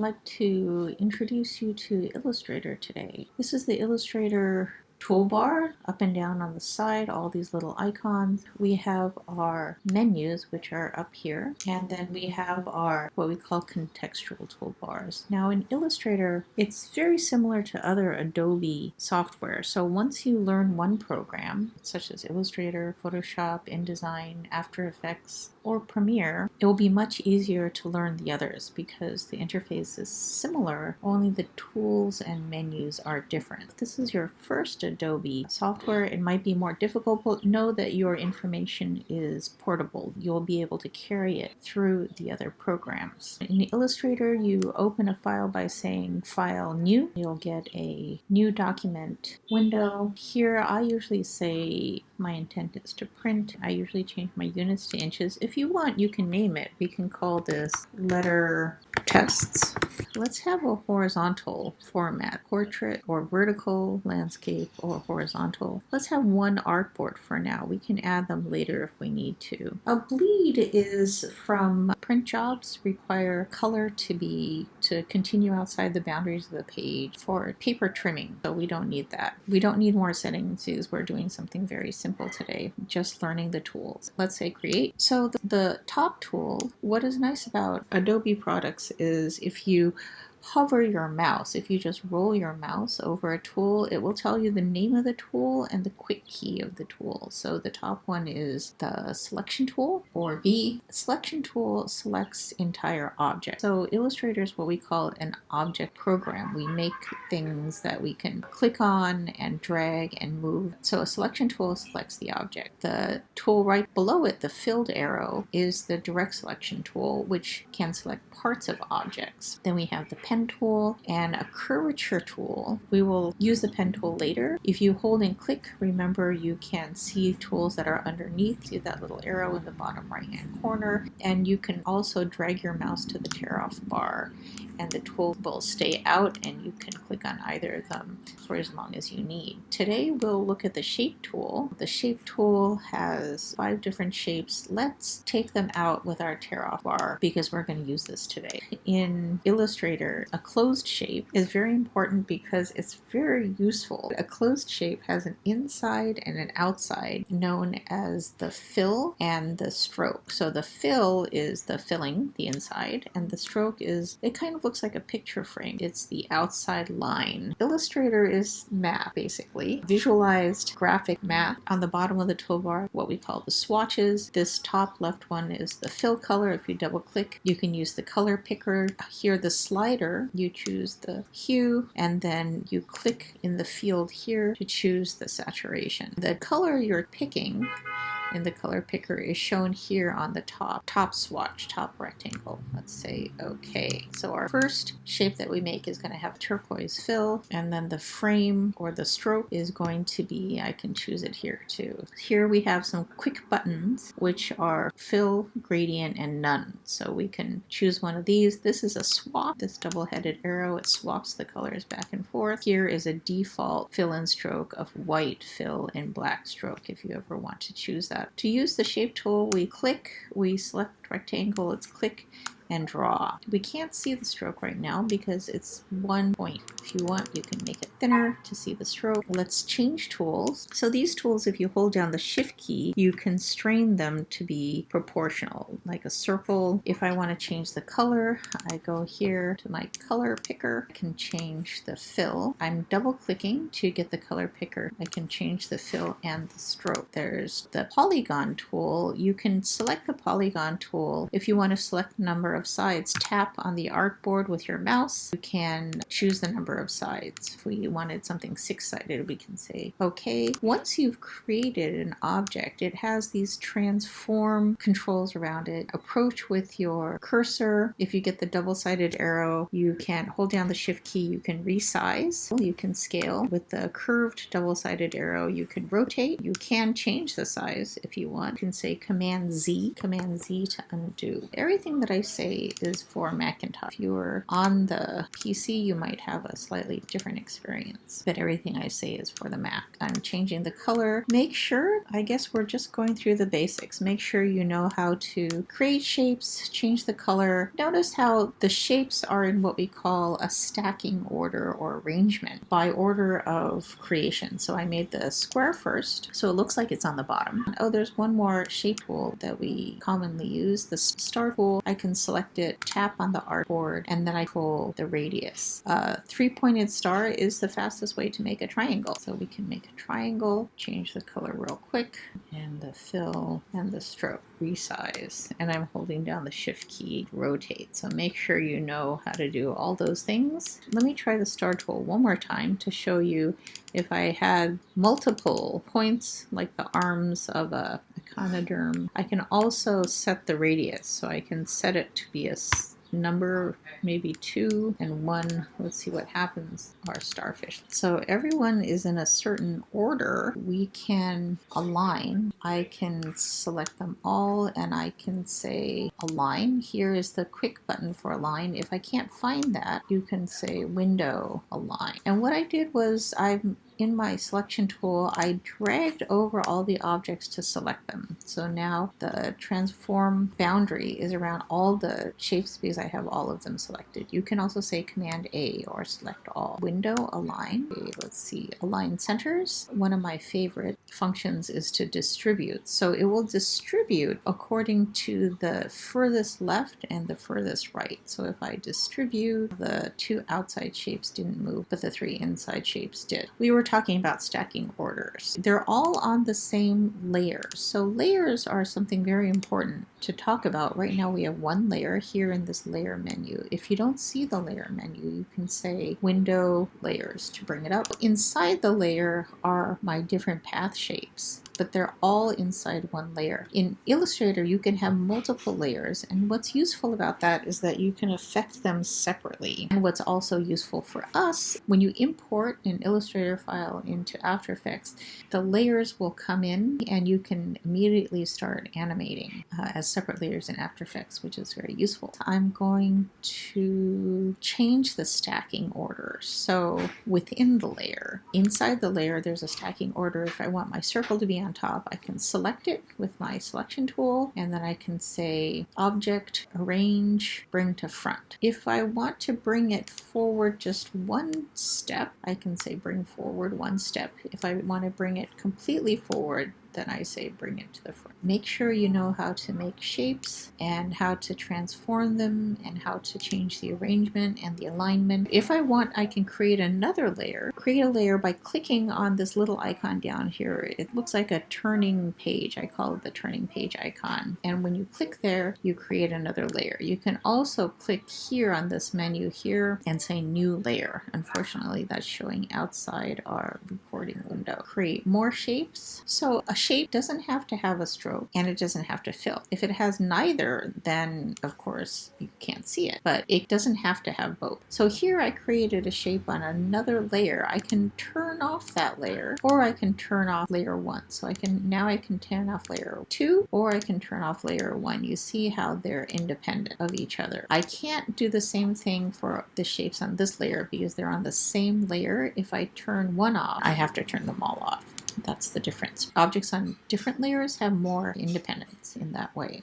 I'd like to introduce you to Illustrator today. This is the Illustrator toolbar, up and down on the side, all these little icons. We have our menus, which are up here, and then we have our what we call contextual toolbars. Now in Illustrator, it's very similar to other Adobe software. So once you learn one program, such as Illustrator, Photoshop, InDesign, After Effects, or Premiere, it will be much easier to learn the others because the interface is similar, only the tools and menus are different. If this is your first Adobe software, it might be more difficult, but know that your information is portable. You'll be able to carry it through the other programs. In Illustrator, you open a file by saying File New. You'll get a new document window. Here, I usually say my intent is to print. I usually change my units to inches. If you want, you can name it. We can call this letter tests. Let's have a horizontal format, portrait or vertical, landscape or horizontal. Let's have one artboard for now. We can add them later if we need to. A bleed is from print jobs require color to continue outside the boundaries of the page for paper trimming, so we don't need that. We don't need more settings because we're doing something very simple today, just learning the tools. Let's say create. So the top tool, what is nice about Adobe products is if you hover your mouse, if you just roll your mouse over a tool, it will tell you the name of the tool and the quick key of the tool. So the top one is the selection tool, or V. Selection tool selects entire object. So Illustrator is what we call an object program. We make things that we can click on and drag and move. So a selection tool selects the object. The tool right below it, the filled arrow, is the direct selection tool, which can select parts of objects. Then we have the pen tool and a curvature tool. We will use the pen tool later. If you hold and click, remember you can see tools that are underneath. See that little arrow in the bottom right hand corner, and you can also drag your mouse to the tear off bar and the tool will stay out and you can click on either of them for as long as you need. Today we'll look at the shape tool. The shape tool has 5 different shapes. Let's take them out with our tear off bar because we're going to use this today. In Illustrator, a closed shape is very important because it's very useful. A closed shape has an inside and an outside known as the fill and the stroke. So the fill is the filling, the inside, and the stroke is, it kind of looks like a picture frame. It's the outside line. Illustrator is math, basically. Visualized graphic math. On the bottom of the toolbar, what we call the swatches. This top left one is the fill color. If you double click, you can use the color picker. Here, the slider, you choose the hue, and then you click in the field here to choose the saturation. The color you're picking in the color picker is shown here on the top swatch, top rectangle. Let's say okay. So our first shape that we make is going to have turquoise fill, and then the frame or the stroke is going to be, I can choose it here too. Here we have some quick buttons which are fill, gradient, and none. So we can choose one of these. This is a swap, this double-headed arrow, it swaps the colors back and forth. Here is a default fill and stroke of white fill and black stroke if you ever want to choose that. To use the shape tool, we click, we select rectangle, let's click and draw. We can't see the stroke right now because it's one point. If you want, you can make it thinner to see the stroke. Let's change tools. So these tools, if you hold down the shift key, you constrain them to be proportional, like a circle. If I want to change the color, I go here to my color picker. I can change the fill. I'm double clicking to get the color picker. I can change the fill and the stroke. There's the polygon tool. You can select the polygon tool. If you want to select the number of sides, tap on the artboard with your mouse. You can choose the number of sides. If we wanted something 6-sided, we can say okay. Once you've created an object, it has these transform controls around it. Approach with your cursor. If you get the double-sided arrow, you can hold down the shift key, you can resize, you can scale. With the curved double-sided arrow, you can rotate. You can change the size if you want. You can say Command Z to undo. Everything that I say say is for Macintosh. If you were on the PC, you might have a slightly different experience, but everything I say is for the Mac. I'm changing the color. Make sure, I guess we're just going through the basics. Make sure you know how to create shapes, change the color. Notice how the shapes are in what we call a stacking order or arrangement by order of creation. So I made the square first, so it looks like it's on the bottom. Oh, there's one more shape tool that we commonly use, the star tool. I can select it, tap on the artboard, and then I pull the radius. Three-pointed star is the fastest way to make a triangle. So we can make a triangle, change the color real quick, and the fill and the stroke. Resize, and I'm holding down the shift key to rotate. So make sure you know how to do all those things. Let me try the star tool one more time to show you if I had multiple points like the arms of a echinoderm. I can also set the radius, so I can set it to be a number, maybe 2 and 1. Let's see what happens. Our starfish. So everyone is in a certain order. We can align. I can select them all and I can say align. Here is the quick button for align. If I can't find that, you can say window align. And what I did was in my selection tool, I dragged over all the objects to select them. So now the transform boundary is around all the shapes because I have all of them selected. You can also say Command A or select all. Window align. Okay, let's see, align centers. One of my favorite functions is to distribute. So it will distribute according to the furthest left and the furthest right. So if I distribute, the 2 outside shapes didn't move, but the 3 inside shapes did. We were talking about stacking orders. They're all on the same layers. So layers are something very important to talk about. Right now we have one layer here in this layer menu. If you don't see the layer menu, you can say window layers to bring it up. Inside the layer are my different path shapes, but they're all inside one layer. In Illustrator, you can have multiple layers, and what's useful about that is that you can affect them separately. And what's also useful for us, when you import an Illustrator file into After Effects, the layers will come in and you can immediately start animating as separate layers in After Effects, which is very useful. I'm going to change the stacking order. So within the layer, inside the layer, there's a stacking order. If I want my circle to be on top, I can select it with my selection tool, and then I can say Object, Arrange, Bring to Front. If I want to bring it forward just one step, I can say Bring Forward one step. If I want to bring it completely forward, then I say bring it to the front. Make sure you know how to make shapes and how to transform them and how to change the arrangement and the alignment. If I want, I can create another layer. Create a layer by clicking on this little icon down here. It looks like a turning page. I call it the turning page icon. And when you click there, you create another layer. You can also click here on this menu here and say new layer. Unfortunately, that's showing outside our recording window. Create more shapes. So a shape doesn't have to have a stroke and it doesn't have to fill. If it has neither, then of course you can't see it, but it doesn't have to have both. So here I created a shape on another layer. I can turn off that layer, or I can turn off layer 1. So I can turn off layer 2, or I can turn off layer 1. You see how they're independent of each other. I can't do the same thing for the shapes on this layer because they're on the same layer. If I turn one off, I have to turn them all off. That's the difference. Objects on different layers have more independence in that way.